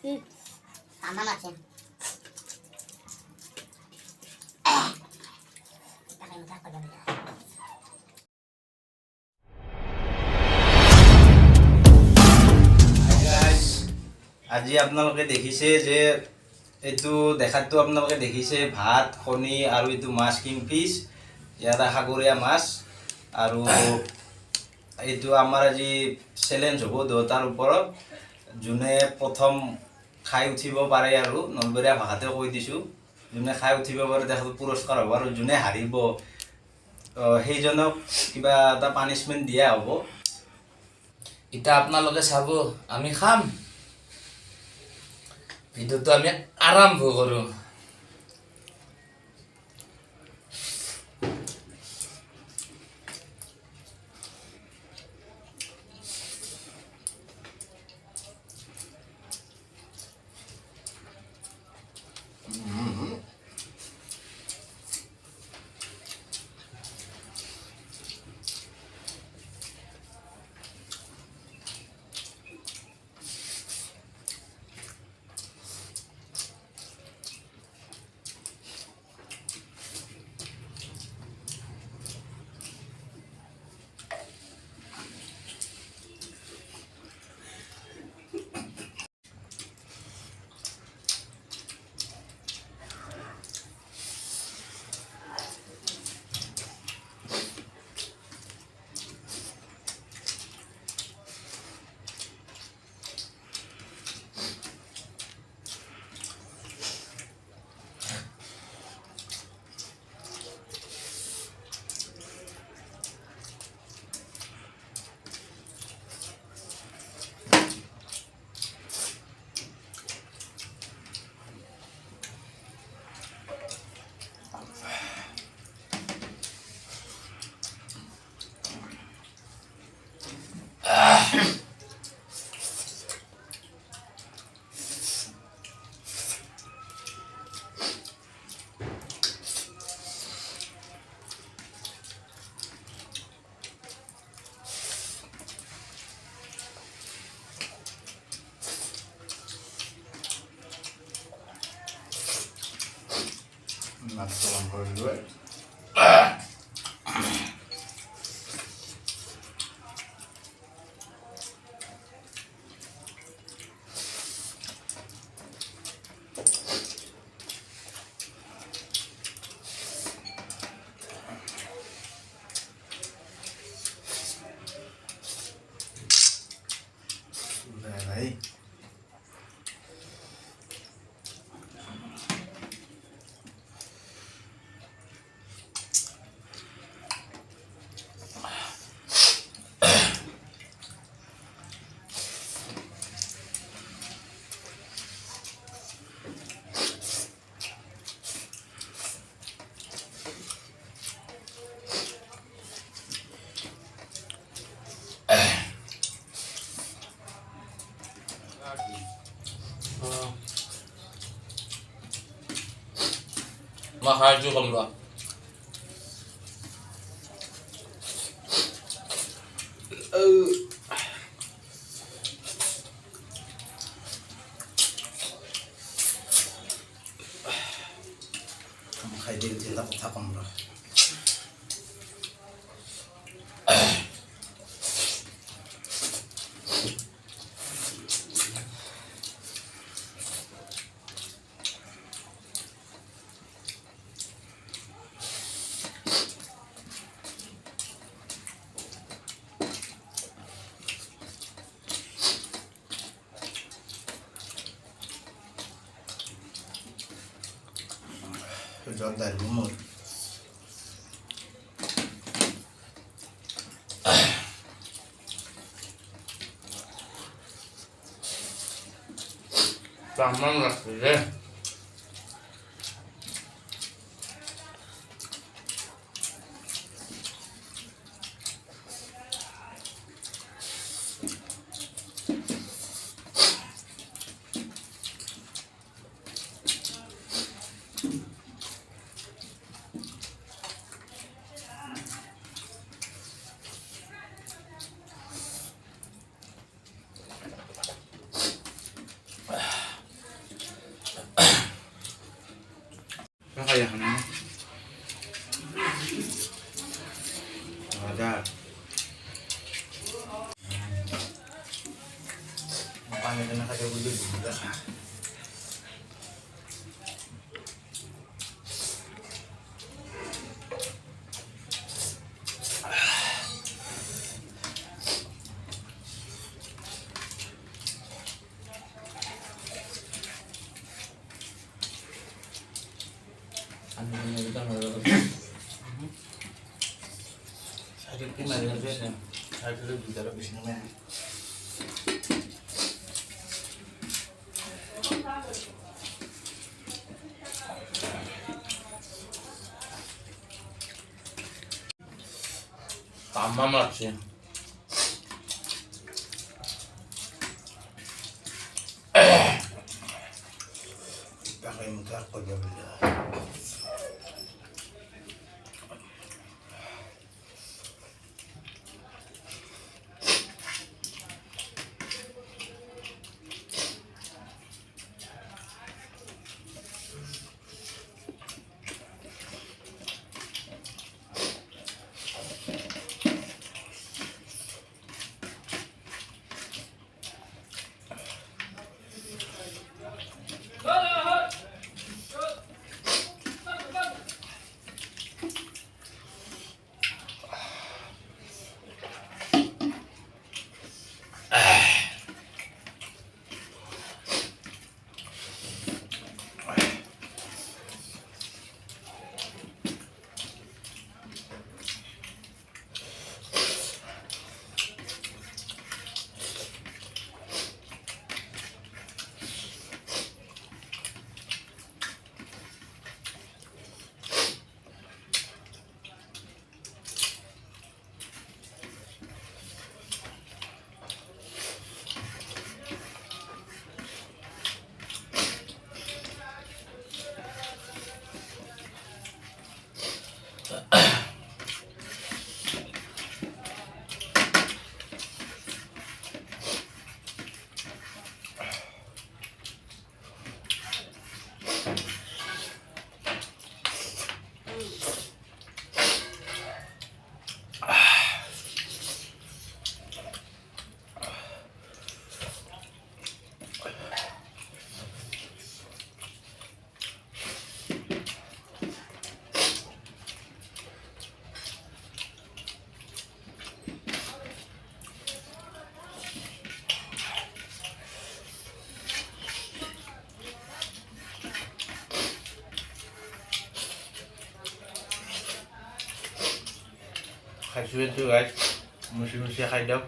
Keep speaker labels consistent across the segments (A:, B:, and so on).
A: Aman আছে তাকে মিঠা করে দিই
B: আজি আপোনালোকে দেখিছে যে এইটো দেখাতটো আপোনালোকে দেখিছে ভাত কণী আৰু এইটো মাছ কিংফিছ ইয়াত সাগৰীয়া মাছ আৰু এইটো আমাৰ আজি চেলেঞ্জ হ'ব দুটাৰ ওপৰত যোনে প্ৰথম খাই উঠিব পাৰে আৰু নলবৰীয়া ভাষাতে কৈ দিছোঁ যোনে খাই উঠিব পাৰে তেখেত পুৰস্কাৰ হ'ব আৰু যোনে হাৰিব সেইজনক কিবা এটা পানিছমেণ্ট দিয়া হ'ব
C: এতিয়া আপোনালোকে চাব আমি খাম ভিডিঅ'টো আমি আৰম্ভ কৰোঁ
B: মাছটো অন কৰিলোঁ ভাই
C: Mahal juga mbak.
B: kamu খাই দিয়ে এটা কথা কম ৰ জল দাই মোৰ
C: Gampang lah deh.
B: পানী খানা খাতে বুলি বুজিলে Saking marinasi ya, saya dulu bicara bisnisnya.
C: Tamam লাগছে
B: Pakai muka apa jadi? Kasih itu guys, musim-musim hidup.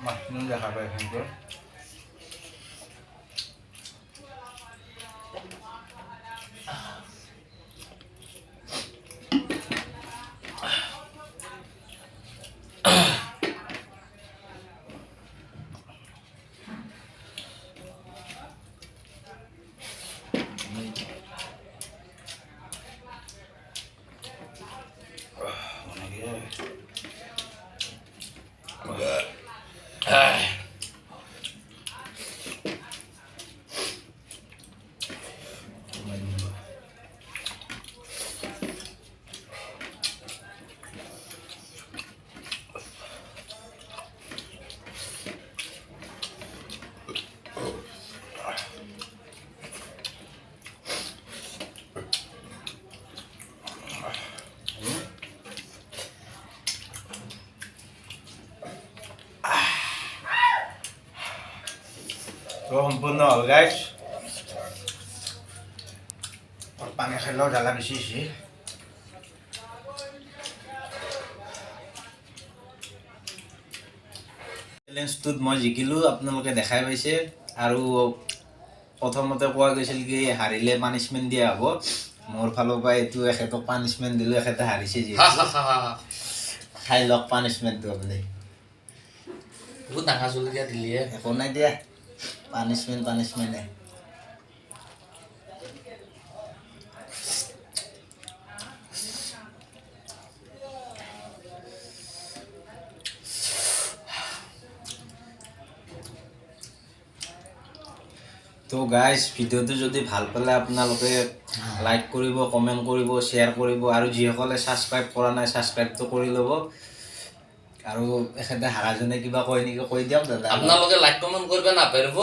B: Mas, ini udah habis itu. তো সম্পূৰ্ণ হ'ল গাইজ পানী খালেও জ্বালা বেছি হৈছে চেলেঞ্জটোত মই জিকিলোঁ আপোনালোকে দেখাই পাইছে আৰু প্ৰথমতে কোৱা গৈছিল কি হাৰিলে পানিছমেণ্ট দিয়া হ'ব মোৰ ফালৰ পৰা এইটো এখেতক পানিছমেণ্ট দিলোঁ এখেতে হাৰিছে যিহেতু খাই লওক পানিছমেণ্টটো আপুনি
C: বহুত ডাঙৰ জলকীয়া দিলিয়ে
B: একো নাই দিয়া পানিছমেণ্ট তো গাইজ ভিডিঅ'টো যদি ভাল পালে আপোনালোকে লাইক কৰিব কমেণ্ট কৰিব শ্বেয়াৰ কৰিব আৰু যিসকলে ছাবস্ক্ৰাইব কৰা নাই ছাবস্ক্ৰাইবটো কৰি ল'ব আৰু এখেতে হাৰাজনে কিবা কয় নেকি কৈ দিয়ক দাদা
C: আপোনালোকে লাইক কমেণ্ট কৰিব নাপাৰিব